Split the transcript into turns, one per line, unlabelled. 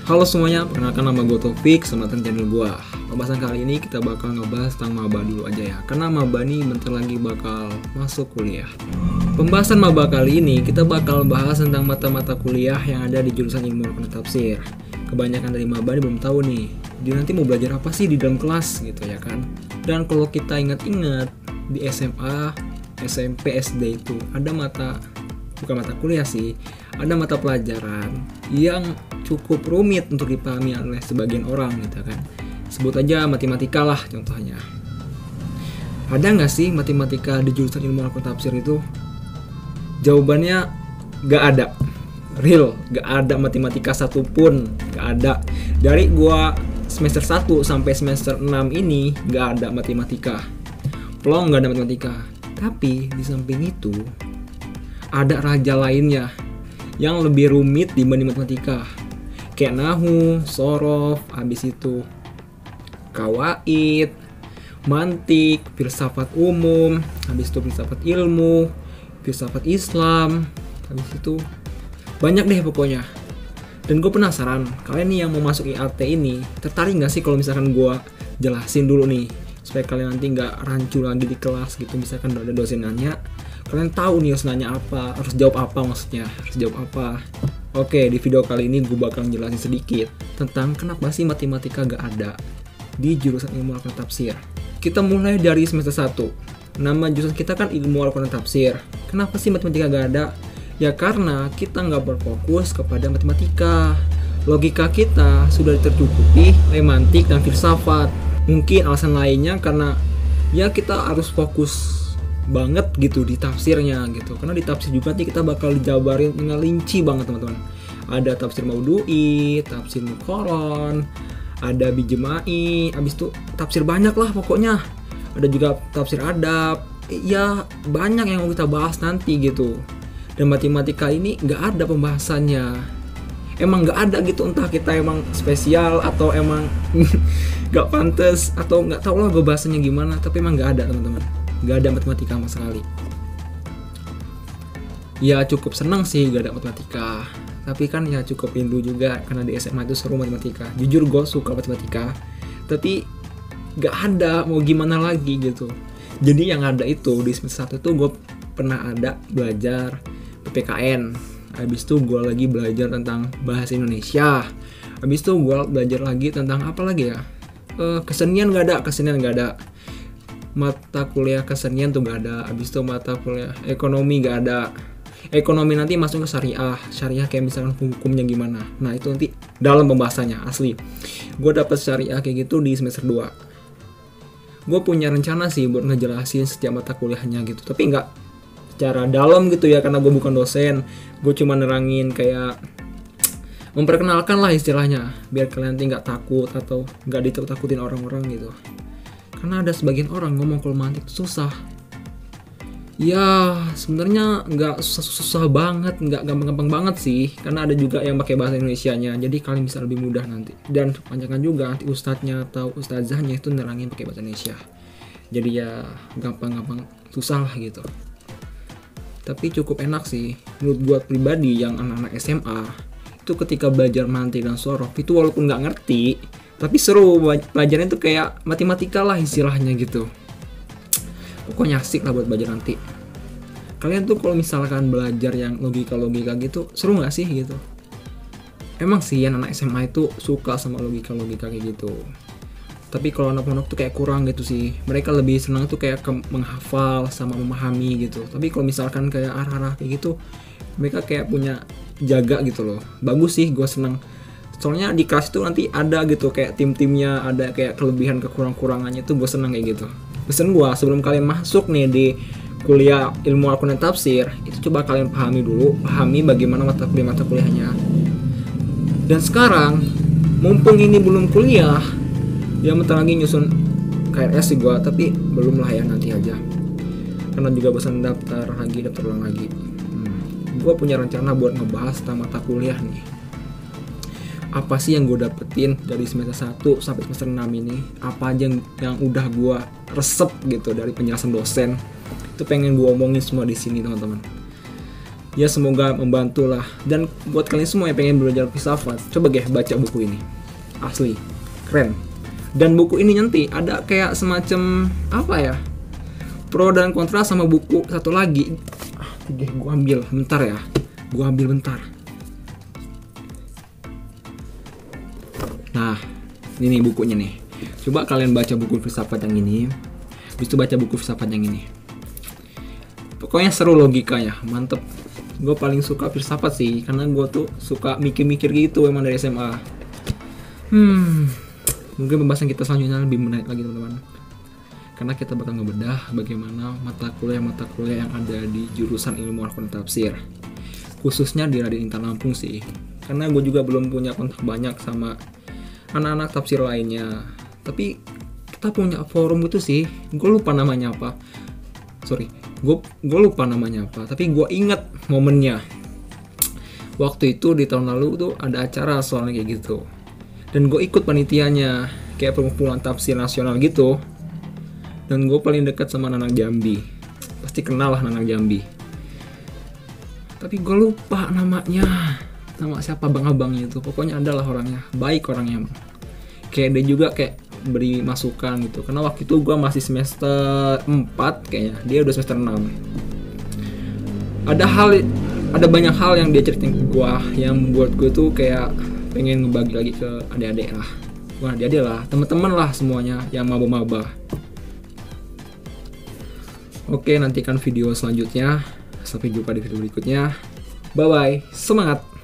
Halo semuanya, perkenalkan nama gue Taufik, selamat datang di channel gue. Pembahasan kali ini kita bakal ngebahas tentang maba dulu aja ya, karena maba nih bentar lagi bakal masuk kuliah. Pembahasan maba kali ini kita bakal bahas tentang mata-mata kuliah yang ada di jurusan ilmu Al-Quran Tafsir. Kebanyakan dari maba nih belum tahu nih, dia nanti mau belajar apa sih di dalam kelas gitu ya kan. Dan kalau kita ingat-ingat di SMA, SMP, SD itu ada bukan mata kuliah sih, ada mata pelajaran yang cukup rumit untuk dipahami oleh sebagian orang gitu kan. Sebut aja matematika lah contohnya. Ada nggak sih matematika di jurusan ilmu Al-Quran Tafsir itu? Jawabannya nggak ada. Real, nggak ada matematika satupun, nggak ada. Dari gua semester 1 sampai semester 6 ini nggak ada matematika. Plong, nggak ada matematika. Tapi di samping itu ada raja lainnya yang lebih rumit dibanding matematika, kayak nahu, sorof, habis itu kawaid, mantik, filsafat umum, habis itu filsafat ilmu, filsafat Islam, habis itu banyak deh pokoknya. Dan gue penasaran, kalian nih yang mau masuk IAT ini tertarik nggak sih kalau misalkan gue jelasin dulu nih, supaya kalian nanti nggak rancu lagi di kelas gitu. Misalkan ada dosen nanya, kalian tahu nih harus nanya apa, harus jawab apa, maksudnya harus jawab apa. Oke, di video kali ini gue bakal jelasin sedikit tentang kenapa sih matematika gak ada di jurusan ilmu Al-Quran Tafsir. Kita mulai dari semester 1. Nama jurusan kita kan ilmu Al-Quran Tafsir. Kenapa sih matematika gak ada? Ya karena kita gak berfokus kepada matematika. Logika kita sudah tercukupi oleh mantik dan filsafat. Mungkin alasan lainnya karena ya kita harus fokus banget gitu di tafsirnya gitu, karena di tafsir juga nanti kita bakal dijabarin dengan rinci banget teman-teman. Ada tafsir maudhu'i, tafsir muqaran, ada bijma'i, habis itu tafsir banyak lah pokoknya. Ada juga tafsir adab, ya banyak yang mau kita bahas nanti gitu. Dan matematika ini nggak ada pembahasannya, emang nggak ada gitu, entah kita emang spesial atau emang nggak pantas atau nggak tahu lah gue bahasanya gimana, tapi emang nggak ada teman-teman. Gak ada matematika sama sekali. Ya cukup senang sih gak ada matematika, tapi kan ya cukup rindu juga karena di SMA itu seru matematika. Jujur gue suka matematika, tapi gak ada, mau gimana lagi gitu. Jadi yang ada itu di semester 1 itu gue pernah ada belajar PPKN. Habis itu gue lagi belajar tentang bahasa Indonesia. Habis itu gue belajar lagi tentang apa lagi ya, kesenian gak ada. Mata kuliah kesenian tuh gak ada. Habis itu mata kuliah ekonomi gak ada. Ekonomi nanti masuk ke syariah kayak misalkan hukumnya gimana. Nah itu nanti dalam pembahasannya asli. Gue dapet syariah kayak gitu di semester 2. Gue punya rencana sih buat ngejelasin setiap mata kuliahnya gitu, tapi gak secara dalam gitu ya, karena gue bukan dosen. Gue cuma nerangin kayak memperkenalkan lah istilahnya, biar kalian nanti gak takut atau gak ditakut-takutin orang-orang gitu. Karena ada sebagian orang ngomong kalau mantik susah. Ya sebenarnya nggak susah banget, nggak gampang-gampang banget sih. Karena ada juga yang pakai bahasa Indonesianya, jadi kalian bisa lebih mudah nanti. Dan kebanyakan juga nanti ustadznya atau ustazahnya itu nerangin pakai bahasa Indonesia. Jadi ya gampang-gampang susah lah gitu. Tapi cukup enak sih menurut gue pribadi yang anak-anak SMA itu ketika belajar mantik dan sorof itu walaupun nggak ngerti, tapi seru, pelajarannya tuh kayak matematika lah istilahnya gitu. Pokoknya asik lah buat belajar nanti. Kalian tuh kalau misalkan belajar yang logika-logika gitu, seru gak sih gitu? Emang sih anak SMA itu suka sama logika-logika kayak gitu. Tapi kalau anak-anak tuh kayak kurang gitu sih. Mereka lebih senang tuh kayak menghafal sama memahami gitu. Tapi kalau misalkan kayak arah-arah kayak gitu, mereka kayak punya jaga gitu loh. Bagus sih, gue seneng. Soalnya di kelas itu nanti ada gitu kayak tim-timnya, ada kayak kelebihan kekurang-kurangannya tuh gue seneng kayak gitu. Pesan gue sebelum kalian masuk nih di kuliah ilmu Al-Quran Tafsir, itu coba kalian pahami bagaimana mata kuliahnya. Dan sekarang mumpung ini belum kuliah, ya bentar lagi nyusun KRS sih gue, tapi belum lah ya, nanti aja. Karena juga bosan daftar ulang lagi. Gue punya rencana buat ngebahas tentang mata kuliah nih. Apa sih yang gue dapetin dari semester 1 sampai semester 6 ini, apa aja yang udah gue resep gitu dari penjelasan dosen. Itu pengen gue omongin semua di sini teman-teman. Ya semoga membantu lah. Dan buat kalian semua yang pengen belajar filsafat, coba deh baca buku ini. Asli, keren. Dan buku ini nanti ada kayak semacam apa ya, pro dan kontra sama buku satu lagi. Gue ambil bentar ya. Nah, ini nih bukunya nih. Coba kalian baca buku filsafat yang ini. Habis itu baca buku filsafat yang ini. Pokoknya seru logikanya, mantep. Gue paling suka filsafat sih, karena gue tuh suka mikir-mikir gitu emang dari SMA. Mungkin pembahasan kita selanjutnya lebih menarik lagi teman-teman. Karena kita bakal ngebedah bagaimana mata kuliah yang ada di jurusan ilmu Al-Quran Tafsir. Khususnya di Raden Intan Lampung sih. Karena gue juga belum punya kontak banyak sama anak-anak tafsir lainnya. Tapi kita punya forum gitu sih. Gue lupa namanya apa. Gue lupa namanya apa. Tapi gue inget momennya. Waktu itu di tahun lalu tuh ada acara soalnya kayak gitu. Dan gue ikut panitianya. Kayak perkumpulan tafsir nasional gitu. Dan gue paling dekat sama Nanang Jambi. Pasti kenal lah Nanang Jambi. Tapi gue lupa namanya. Nama siapa abang-abangnya itu. Pokoknya adalah orangnya. Baik orangnya. Kayak dia juga kayak beri masukan gitu. Karena waktu itu gue masih semester 4 kayaknya. Dia udah semester 6. Ada banyak hal yang dia ceritain ke gue. Yang buat gue tuh kayak pengen ngebagi lagi ke adik-adik lah. Bukan adik-adik lah. Teman-teman lah semuanya yang maba-maba. Oke, nantikan video selanjutnya. Sampai jumpa di video berikutnya. Bye-bye. Semangat!